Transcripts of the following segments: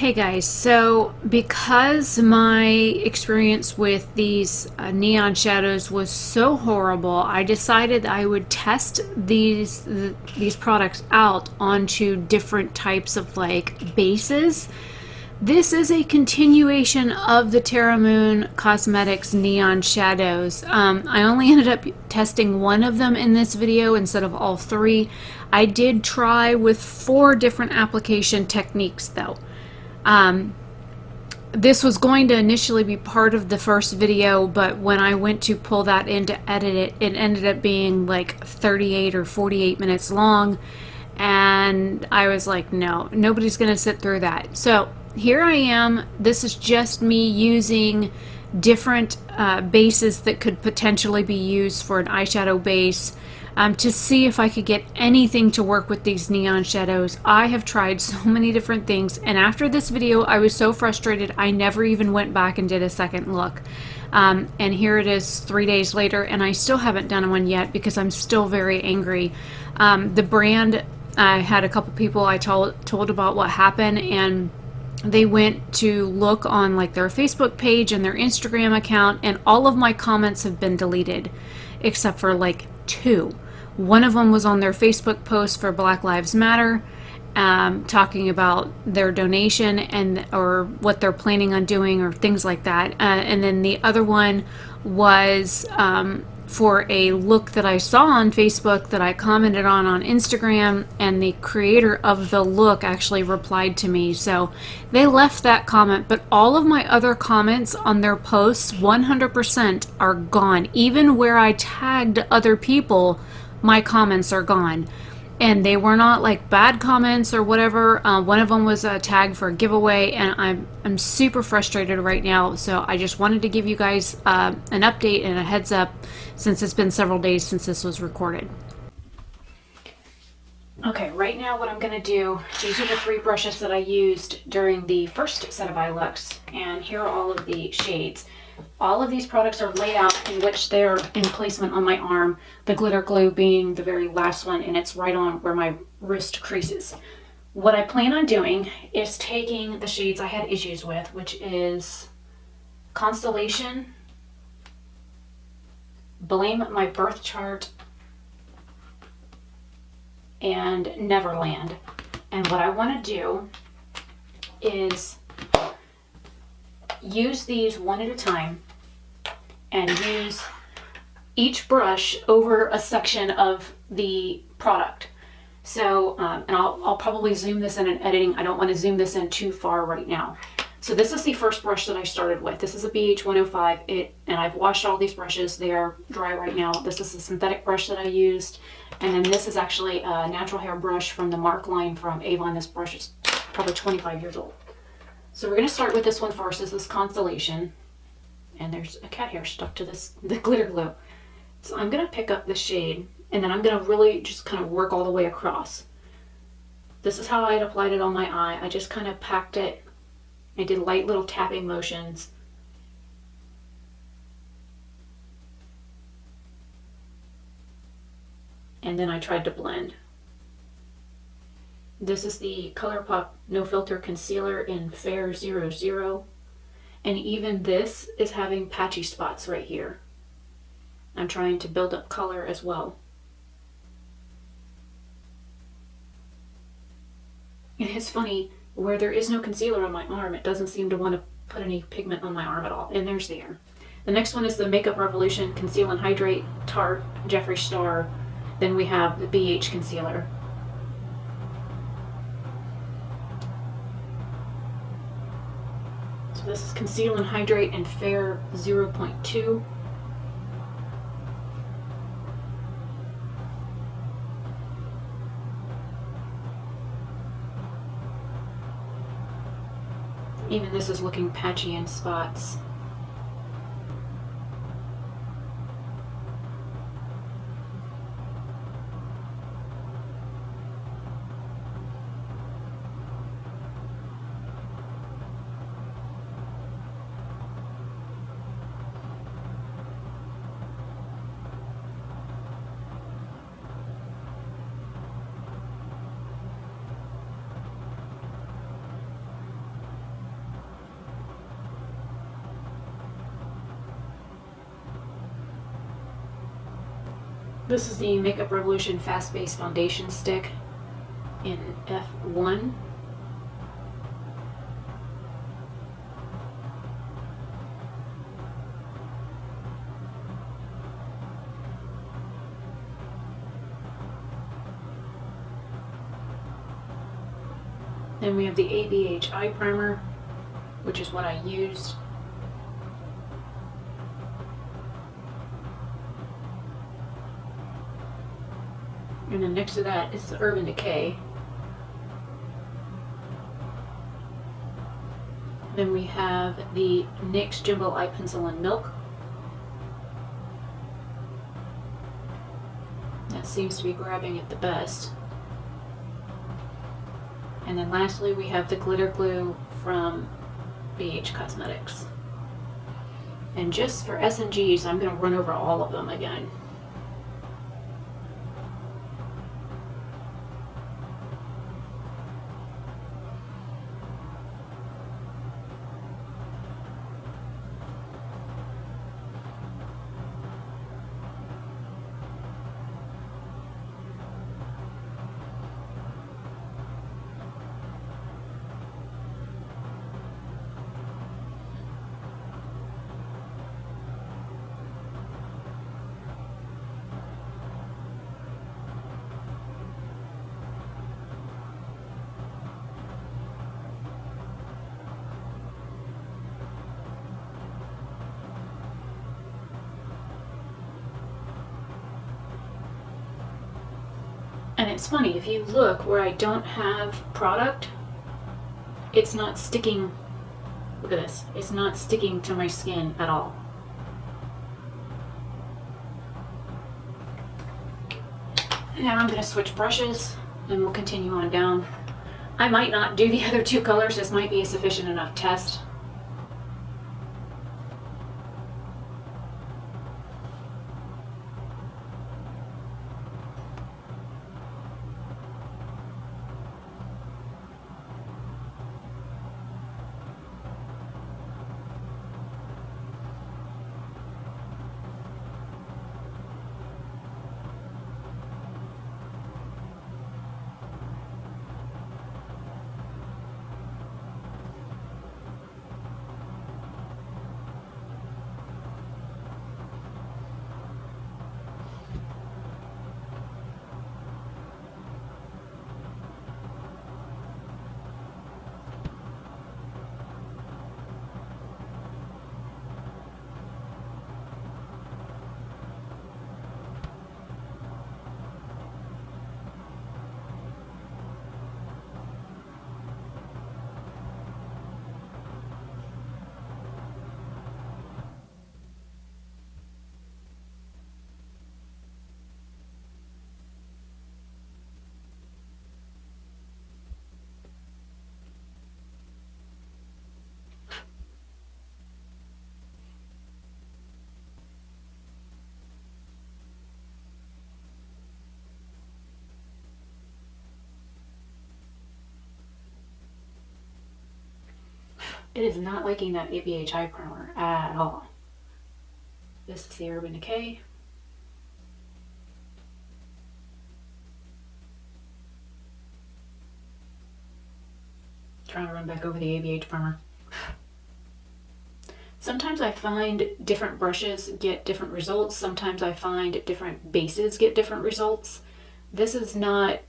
Hey guys, so because my experience with these neon shadows was so horrible, I decided I would test these products out onto different types of like bases. This is a continuation of the Terra Moon Cosmetics Neon Shadows. I only ended up testing one of them in this video instead of all three. I did try with 4 different application techniques though. This was going to initially be part of the first video, but when I went to pull that in to edit it, it ended up being like 38 or 48 minutes long, and I was like, no, nobody's gonna sit through that. So here I am. This is just me using different bases that could potentially be used for an eyeshadow base, to see if I could get anything to work with these neon shadows. I have tried so many different things, and after this video I was so frustrated I never even went back and did a second look. And here it is 3 days later and I still haven't done one yet because I'm still very angry. The brand, I had a couple people I told about what happened, and they went to look on like their Facebook page and their Instagram account, and all of my comments have been deleted except for like 2. One of them was on their Facebook post for Black Lives Matter, talking about their donation and or what they're planning on doing or things like that. And then the other one was for a look that I saw on Facebook that I commented on Instagram, and the creator of the look actually replied to me. So they left that comment, but all of my other comments on their posts 100% are gone. Even where I tagged other people, my comments are gone. And they were not like bad comments or whatever. One of them was a tag for a giveaway, and I'm super frustrated right now. So I just wanted to give you guys an update and a heads up, since it's been several days since this was recorded. Okay, right now what I'm going to do, these are the 3 brushes that I used during the first set of eye looks, and here are all of the shades. All of these products are laid out in which they're in placement on my arm, the glitter glue being the very last one, and it's right on where my wrist creases. What I plan on doing is taking the shades I had issues with, which is Constellation, Blame My Birth Chart, and Neverland. And what I want to do is use these one at a time and use each brush over a section of the product. So, and I'll probably zoom this in editing. I don't want to zoom this in too far right now. So this is the first brush that I started with. This is a BH105, and I've washed all these brushes. They are dry right now. This is a synthetic brush that I used, and then this is actually a natural hair brush from the Mark line from Avon. This brush is probably 25 years old. So we're going to start with this one first. This is Constellation, and there's a cat hair stuck to the glitter glue. So I'm going to pick up the shade, and then I'm going to really just kind of work all the way across. This is how I had applied it on my eye. I just kind of packed it. I did light little tapping motions. And then I tried to blend. This is the ColourPop No Filter Concealer in Fair 00. And even this is having patchy spots right here. I'm trying to build up color as well. And it's funny, where there is no concealer on my arm, it doesn't seem to want to put any pigment on my arm at all. And there's the hair. The next one is the Makeup Revolution Conceal and Hydrate Tarte Jeffree Star. Then we have the BH Concealer. So this is Conceal and Hydrate in Fair 0.2. Even this is looking patchy in spots. This is the Makeup Revolution Fast Base Foundation Stick in F1. Then we have the ABH Eye Primer, which is what I used. And then next to that is the Urban Decay. Then we have the NYX Jumbo Eye Pencil in Milk. That seems to be grabbing it the best. And then lastly, we have the glitter glue from BH Cosmetics. And just for S&Gs, I'm going to run over all of them again. And it's funny, if you look where I don't have product, it's not sticking, look at this, it's not sticking to my skin at all. Now I'm going to switch brushes and we'll continue on down. I might not do the other two colors, this might be a sufficient enough test. It is not liking that ABH eye primer at all. This is the Urban Decay. Trying to run back over the ABH primer. Sometimes I find different brushes get different results. Sometimes I find different bases get different results. This is not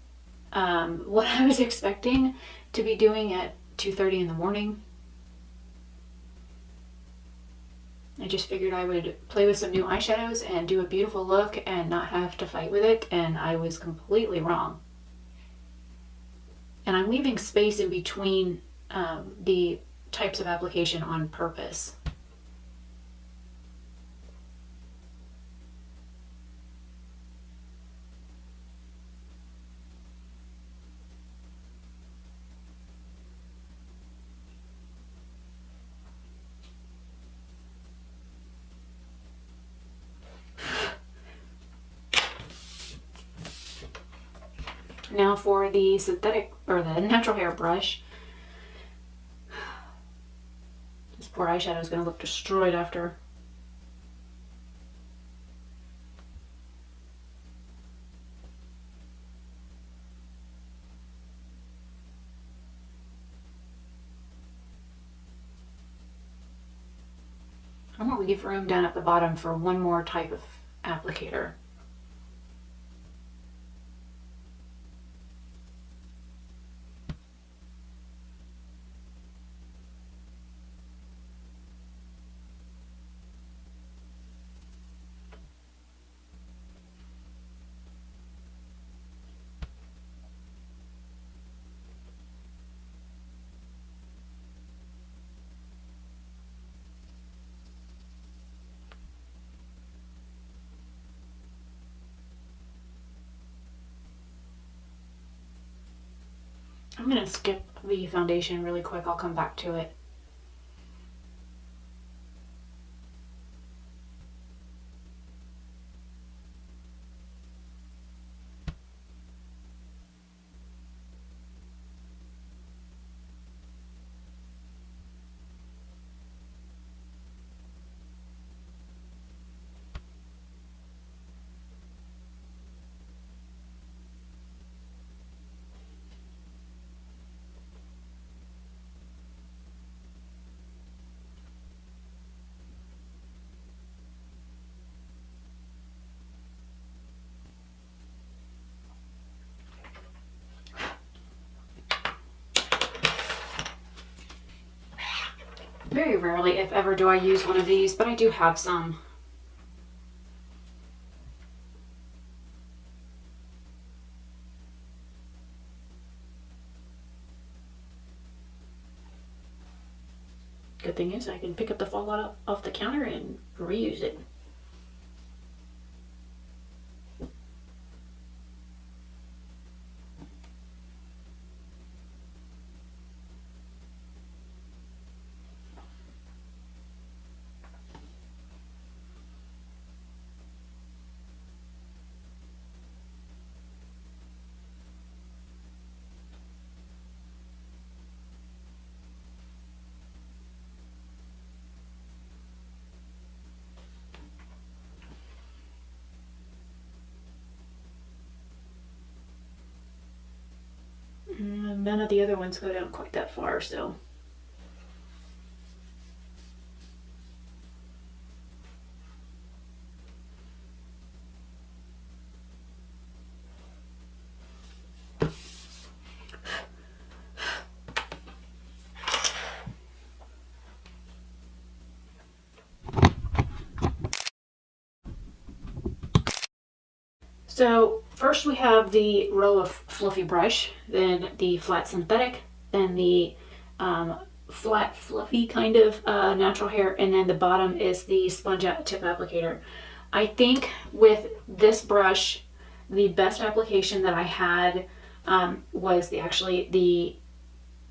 what I was expecting to be doing at 2:30 in the morning. I just figured I would play with some new eyeshadows and do a beautiful look and not have to fight with it, and I was completely wrong. And I'm leaving space in between the types of application on purpose. Now for the synthetic, or the natural hair brush. This poor eyeshadow is going to look destroyed after. I'm going to leave room down at the bottom for one more type of applicator. I'm going to skip the foundation really quick. I'll come back to it. Very rarely, if ever, do I use one of these, but I do have some. Good thing is I can pick up the fallout off the counter and reuse it. None of the other ones go down quite that far, so. So first we have the row of fluffy brush, then the flat synthetic, then the flat fluffy kind of natural hair, and then the bottom is the sponge tip applicator. I think with this brush, the best application that I had was the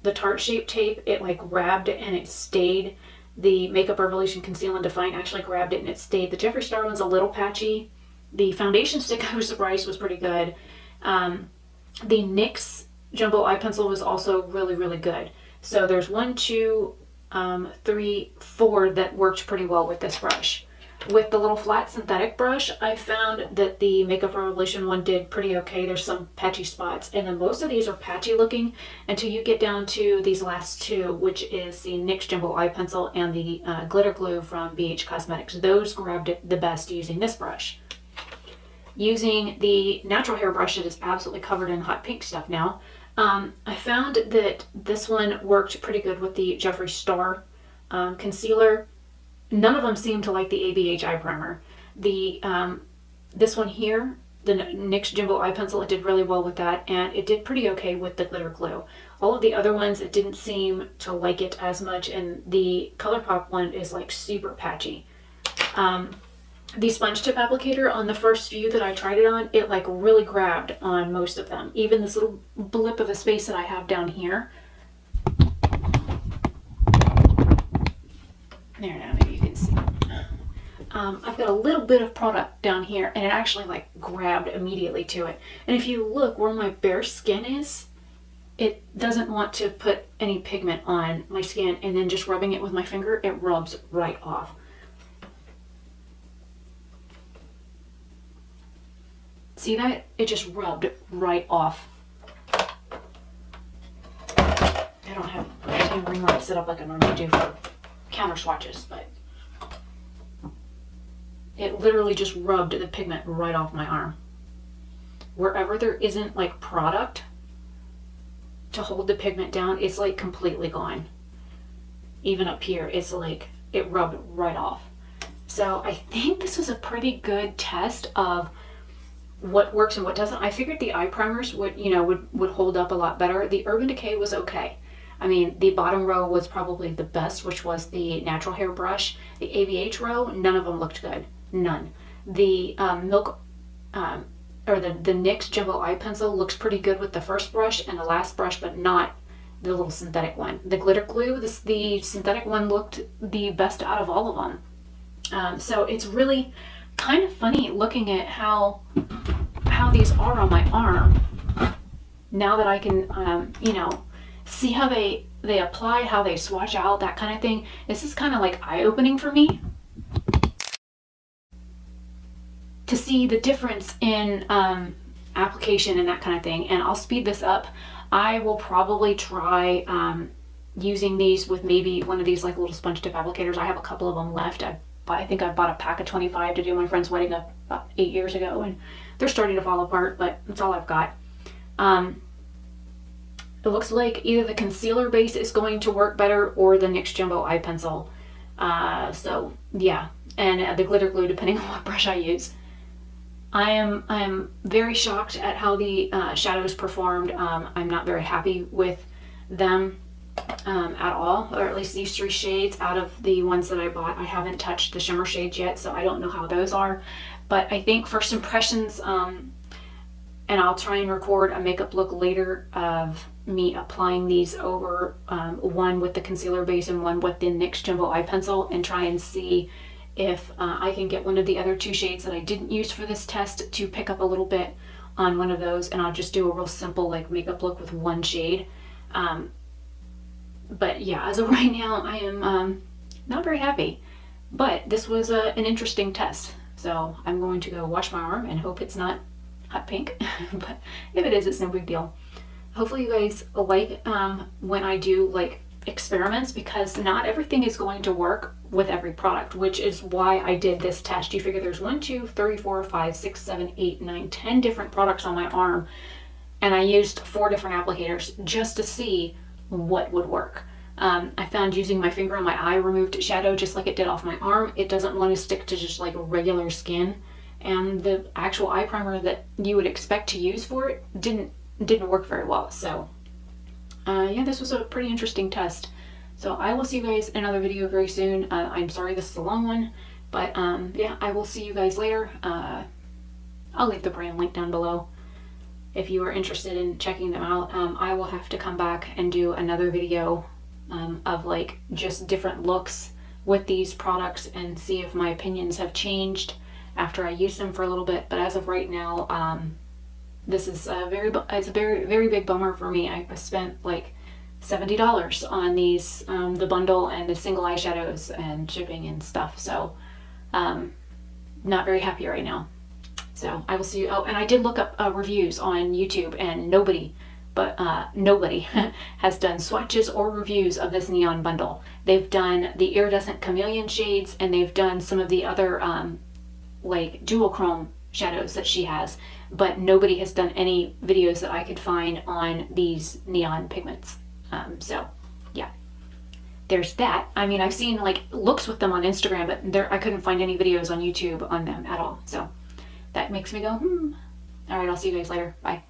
Tarte Shape tape. It like grabbed and it stayed. The Makeup Revolution Conceal and Define actually grabbed it and it stayed. The Jeffree Star one's a little patchy. The foundation stick, I was surprised, was pretty good. The NYX Jumbo Eye Pencil was also really, really good. So there's 1, 2, 3, 4 that worked pretty well with this brush. With the little flat synthetic brush, I found that the Makeup Revolution one did pretty okay. There's some patchy spots, and then most of these are patchy looking until you get down to these last two, which is the NYX Jumbo Eye Pencil and the glitter glue from BH Cosmetics. Those grabbed it the best using this brush. Using the natural hair brush that is absolutely covered in hot pink stuff now, I found that this one worked pretty good with the Jeffree Star concealer. None of them seemed to like the ABH eye primer. This one here, the NYX Jumbo Eye Pencil, it did really well with that, and it did pretty okay with the glitter glue. All of the other ones, it didn't seem to like it as much, and the ColourPop one is like super patchy. The sponge tip applicator, on the first few that I tried it on, it like really grabbed on most of them. Even this little blip of a space that I have down here. There, now maybe you can see. I've got a little bit of product down here and it actually like grabbed immediately to it. And if you look where my bare skin is, it doesn't want to put any pigment on my skin, and then just rubbing it with my finger, it rubs right off. See that? It just rubbed right off. I don't have a ring light set up like I normally do for counter swatches, but it literally just rubbed the pigment right off my arm. Wherever there isn't like product to hold the pigment down, it's like completely gone. Even up here, it's like it rubbed right off. So I think this was a pretty good test of what works and what doesn't. I figured the eye primers would, you know, would hold up a lot better. The Urban Decay was okay. I mean, the bottom row was probably the best, which was the natural hair brush. The AVH row, none of them looked good. None. The the NYX Jumbo Eye Pencil looks pretty good with the first brush and the last brush, but not the little synthetic one. The glitter glue, the synthetic one looked the best out of all of them. So it's really kind of funny looking at how these are on my arm now that I can, you know, see how they apply, how they swatch out, that kind of thing. This is kind of like eye-opening for me to see the difference in application and that kind of thing. And I'll speed this up. I will probably try using these with maybe one of these like little sponge tip applicators. I have a couple of them left. I think I bought a pack of 25 to do my friend's wedding about 8 years ago, and they're starting to fall apart, but that's all I've got. It looks like either the concealer base is going to work better or the NYX Jumbo Eye Pencil. So yeah, and the glitter glue, depending on what brush I use. I am very shocked at how the shadows performed. I'm not very happy with them at all, or at least these 3 shades out of the ones that I bought. I haven't touched the shimmer shades yet, so I don't know how those are. But I think first impressions, and I'll try and record a makeup look later of me applying these over one with the concealer base and one with the NYX Jumbo Eye Pencil, and try and see if I can get one of the other 2 shades that I didn't use for this test to pick up a little bit on one of those, and I'll just do a real simple like makeup look with 1 shade. But yeah, as of right now, I am not very happy. But this was an interesting test. So I'm going to go wash my arm and hope it's not hot pink. But if it is, it's no big deal. Hopefully you guys like when I do like experiments, because not everything is going to work with every product, which is why I did this test. You figure there's 1, 2, 3, 4, 5, 6, 7, 8, 9, 10 different products on my arm, and I used 4 different applicators just to see what would work. I found using my finger on my eye removed shadow just like it did off my arm. It doesn't want to stick to just like regular skin, and the actual eye primer that you would expect to use for it didn't work very well. So yeah, this was a pretty interesting test. So I will see you guys in another video very soon. I'm sorry this is a long one, but yeah, I will see you guys later. I'll leave the brand link down below if you are interested in checking them out. I will have to come back and do another video of like just different looks with these products and see if my opinions have changed after I use them for a little bit. But as of right now, this is it's a very big bummer for me. I spent like $70 on these, the bundle and the single eyeshadows and shipping and stuff. So not very happy right now. So I will see you. Oh, and I did look up reviews on YouTube, and nobody has done swatches or reviews of this neon bundle. They've done the iridescent chameleon shades, and they've done some of the other like dual chrome shadows that she has, but nobody has done any videos that I could find on these neon pigments. So yeah, there's that. I mean, I've seen like looks with them on Instagram, but I couldn't find any videos on YouTube on them at all. So that makes me go, All right, I'll see you guys later. Bye.